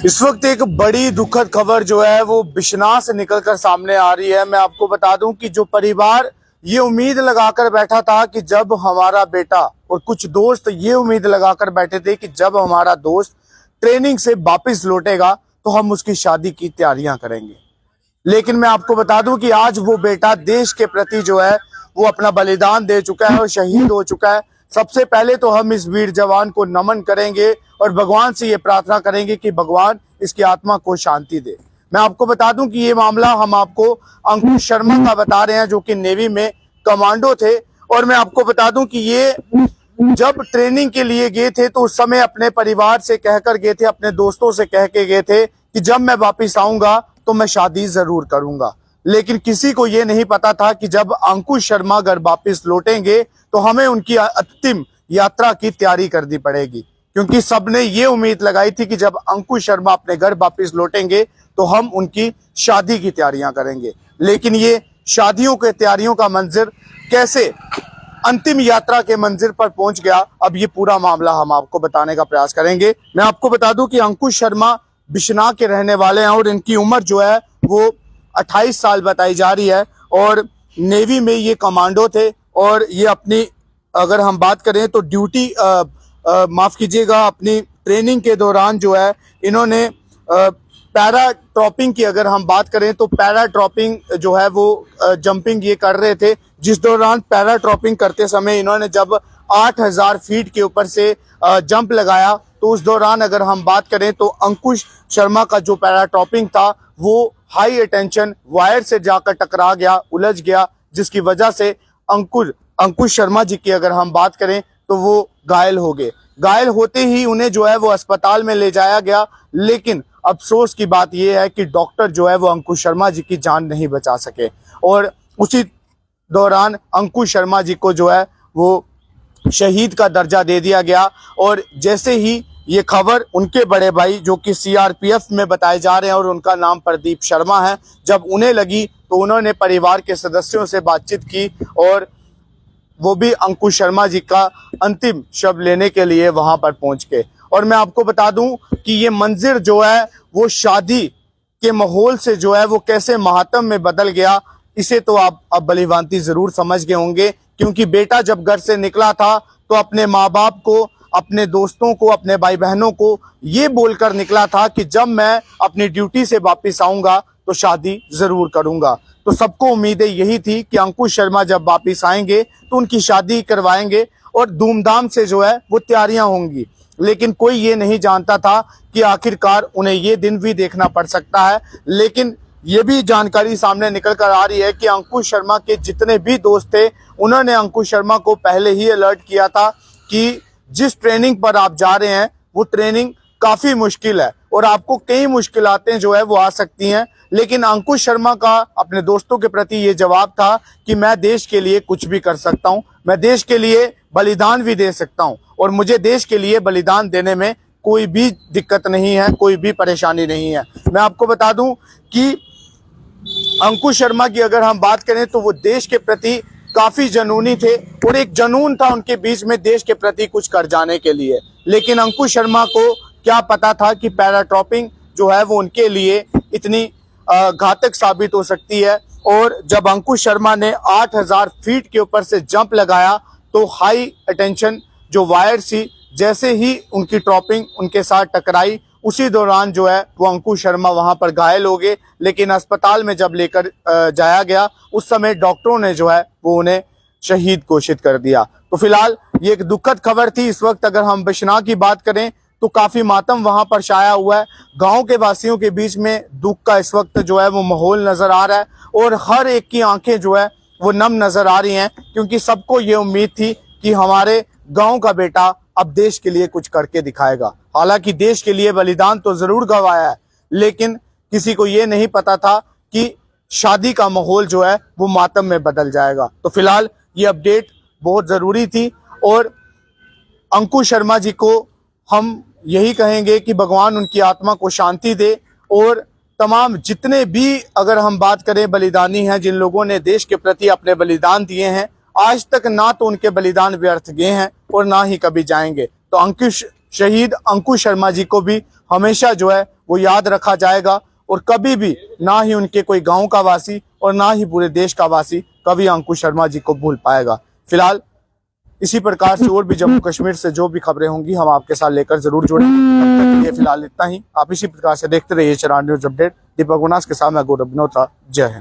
इस वक्त एक बड़ी दुखद खबर जो है वो बिशनाह से निकलकर सामने आ रही है। मैं आपको बता दूं कि जो परिवार ये उम्मीद लगाकर बैठा था कि जब हमारा बेटा और कुछ दोस्त ये उम्मीद लगाकर बैठे थे कि जब हमारा दोस्त ट्रेनिंग से वापस लौटेगा तो हम उसकी शादी की तैयारियां करेंगे, लेकिन मैं आपको बता दूं कि आज वो बेटा देश के प्रति जो है वो अपना बलिदान दे चुका है और शहीद हो चुका है। सबसे पहले तो हम इस वीर जवान को नमन करेंगे और भगवान से ये प्रार्थना करेंगे कि भगवान इसकी आत्मा को शांति दे। मैं आपको बता दूं कि ये मामला हम आपको अंकुश शर्मा का बता रहे हैं, जो कि नेवी में कमांडो थे। और मैं आपको बता दूं कि ये जब ट्रेनिंग के लिए गए थे तो उस समय अपने परिवार से कहकर गए थे, अपने दोस्तों से कह के गए थे कि जब मैं वापिस आऊंगा तो मैं शादी जरूर करूंगा। लेकिन किसी को ये नहीं पता था कि जब अंकुश शर्मा अगर वापिस लौटेंगे तो हमें उनकी अंतिम यात्रा की तैयारी करनी पड़ेगी, क्योंकि सबने ये उम्मीद लगाई थी कि जब अंकुश शर्मा अपने घर वापिस लौटेंगे तो हम उनकी शादी की तैयारियां करेंगे। लेकिन ये शादियों के तैयारियों का मंजिर कैसे अंतिम यात्रा के मंजिल पर पहुंच गया, अब ये पूरा मामला हम आपको बताने का प्रयास करेंगे। मैं आपको बता दूं कि अंकुश शर्मा बिशनाह के रहने वाले हैं और इनकी उम्र जो है वो 28 साल बताई जा रही है और नेवी में ये कमांडो थे। और ये अपनी अगर हम बात करें तो ड्यूटी माफ कीजिएगा अपनी ट्रेनिंग के दौरान जो है इन्होंने पैरा ट्रॉपिंग की अगर हम बात करें तो पैरा ट्रॉपिंग जो है वो जंपिंग ये कर रहे थे, जिस दौरान पैरा ट्रॉपिंग करते समय इन्होंने जब 8000 फीट के ऊपर से जंप लगाया तो उस दौरान अगर हम बात करें तो अंकुश शर्मा का जो पैरा ट्रॉपिंग था वो हाई अटेंशन वायर से जाकर टकरा गया, उलझ गया, जिसकी वजह से अंकुश शर्मा जी की अगर हम बात करें तो वो घायल हो गए। घायल होते ही उन्हें जो है वो अस्पताल में ले जाया गया, लेकिन अफसोस की बात यह है कि डॉक्टर जो है वो अंकुश शर्मा जी की जान नहीं बचा सके और उसी दौरान अंकुश शर्मा जी को जो है वो शहीद का दर्जा दे दिया गया। और जैसे ही ये खबर उनके बड़े भाई जो कि सीआरपीएफ में बताए जा रहे हैं और उनका नाम प्रदीप शर्मा है, जब उन्हें लगी तो उन्होंने परिवार के सदस्यों से बातचीत की और वो भी अंकुश शर्मा जी का अंतिम शव लेने के लिए वहां पर पहुंच गए। और मैं आपको बता दूं कि ये मंजिर जो है वो शादी के माहौल से जो है वो कैसे मातम में बदल गया, इसे तो आप अब भलीभांति जरूर समझ गए होंगे। क्योंकि बेटा जब घर से निकला था तो अपने माँ बाप को, अपने दोस्तों को, अपने भाई बहनों को ये बोलकर निकला था कि जब मैं अपनी ड्यूटी से वापस आऊंगा तो शादी जरूर करूंगा। तो सबको उम्मीदें यही थी कि अंकुश शर्मा जब वापस आएंगे तो उनकी शादी करवाएंगे और धूमधाम से जो है वो तैयारियां होंगी। लेकिन कोई ये नहीं जानता था कि आखिरकार उन्हें ये दिन भी देखना पड़ सकता है। लेकिन ये भी जानकारी सामने निकल कर आ रही है कि अंकुश शर्मा के जितने भी दोस्त थे उन्होंने अंकुश शर्मा को पहले ही अलर्ट किया था कि जिस ट्रेनिंग पर आप जा रहे हैं वो ट्रेनिंग काफी मुश्किल है और आपको कई मुश्किलातें जो है वो आ सकती हैं। लेकिन अंकुश शर्मा का अपने दोस्तों के प्रति ये जवाब था कि मैं देश के लिए कुछ भी कर सकता हूं, मैं देश के लिए बलिदान भी दे सकता हूं और मुझे देश के लिए बलिदान देने में कोई भी दिक्कत नहीं है, कोई भी परेशानी नहीं है। मैं आपको बता दूं कि अंकुश शर्मा की अगर हम बात करें तो वो देश के प्रति काफी जुनूनी थे और एक जुनून था उनके बीच में देश के प्रति कुछ कर जाने के लिए। लेकिन अंकुश शर्मा को क्या पता था कि पैराट्रॉपिंग जो है वो उनके लिए इतनी घातक साबित हो सकती है। और जब अंकुश शर्मा ने 8000 फीट के ऊपर से जंप लगाया तो हाई अटेंशन जो वायर सी जैसे ही उनकी ट्रॉपिंग उनके साथ टकराई, उसी दौरान जो है वो अंकुश शर्मा वहां पर घायल हो गए। लेकिन अस्पताल में जब लेकर जाया गया उस समय डॉक्टरों ने जो है वो उन्हें शहीद घोषित कर दिया। तो फिलहाल ये एक दुखद खबर थी। इस वक्त अगर हम बिशनाह की बात करें तो काफी मातम वहां पर छाया हुआ है। गांव के वासियों के बीच में दुख का इस वक्त जो है वो माहौल नजर आ रहा है और हर एक की आंखें जो है वो नम नजर आ रही हैं, क्योंकि सबको ये उम्मीद थी कि हमारे गांव का बेटा अब देश के लिए कुछ करके दिखाएगा। हालांकि देश के लिए बलिदान तो जरूर गवाया है, लेकिन किसी को ये नहीं पता था कि शादी का माहौल जो है वो मातम में बदल जाएगा। तो फिलहाल ये अपडेट बहुत जरूरी थी और अंकुश शर्मा जी को हम यही कहेंगे कि भगवान उनकी आत्मा को शांति दे और तमाम जितने भी अगर हम बात करें बलिदानी हैं, जिन लोगों ने देश के प्रति अपने बलिदान दिए हैं, आज तक ना तो उनके बलिदान व्यर्थ गए हैं और ना ही कभी जाएंगे। तो अंकुश शहीद अंकुश शर्मा जी को भी हमेशा जो है वो याद रखा जाएगा और कभी भी ना ही उनके कोई गांव का वासी और ना ही पूरे देश का वासी कभी अंकुश शर्मा जी को भूल पाएगा। फिलहाल इसी प्रकार से और भी जम्मू कश्मीर से जो भी खबरें होंगी हम आपके साथ लेकर जरूर जुड़ेंगे। तब तक के लिए फिलहाल इतना ही। आप इसी प्रकार से देखते रहिए 4 न्यूज अपडेट। दीपक गुनास के साथ मैं गौरव बिनोत्रा। जय हिंद।